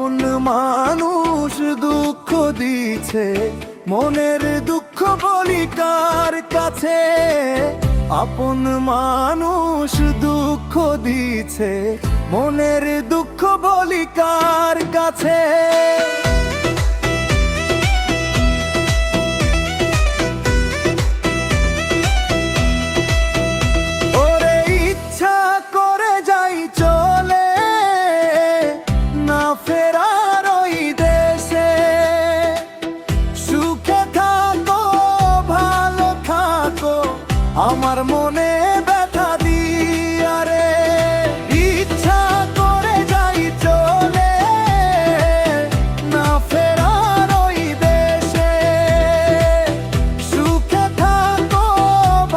আপন মানুষ দুঃখ দিছে, মনের দুঃখ বলি কার কাছে? আপন মানুষ দুঃখ দিছে, মনের দুঃখ বলি কার কাছে? ওরে ইচ্ছা করে যাই চলে, না ফেরার ওই দেশে। সুখে থাকো ভালো থাকো, আমার মনে ব্যথা দিয়া রে। ইচ্ছা করে যাই চলে, না ফেরার ওই দেশে। সুখে থাকো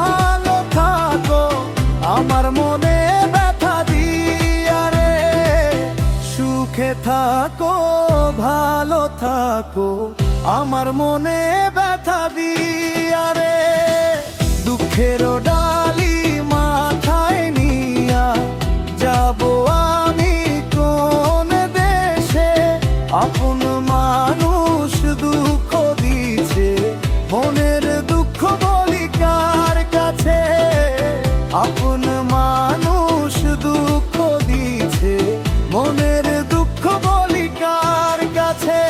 ভালো থাকো, আমার মনে ব্যথা দিয়া রে। সুখে থাকো ভালো থাকো, আমার মনে ব্যথা দিয়া রে। দুঃখের ডালি মাথায় নিয়া যাব আমি কোন দেশে? আপন মানুষ দুঃখ দিছে, মনের দুঃখ বলি কার কাছে? আপন মানুষ দুঃখ দিছে, মনের দুঃখ বলি কার কাছে?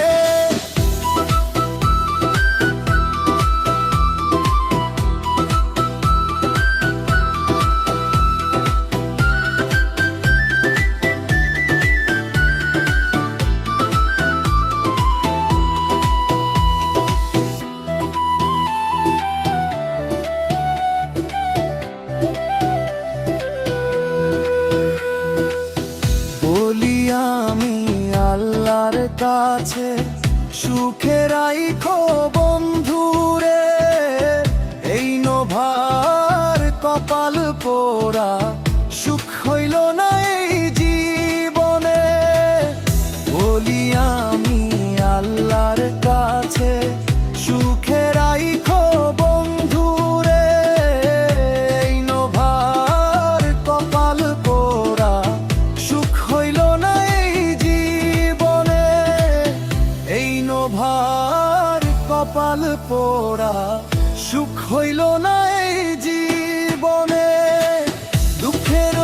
বলি আমি আল্লাহর কাছে, সুখে রাইখো বন্ধুরে। এই নোভার কপাল পোড়া, সুখ হইল না এই জীবনে। বলি আমি আল্লাহর কাছে, সুখে রাইখো বন্ধুরে। এই নোভার কপাল পোড়া, সুখ হইল না এই জীবনে। এই নোভার কপাল পোড়া, সুখ হইল না এই জীবনে। দুঃখের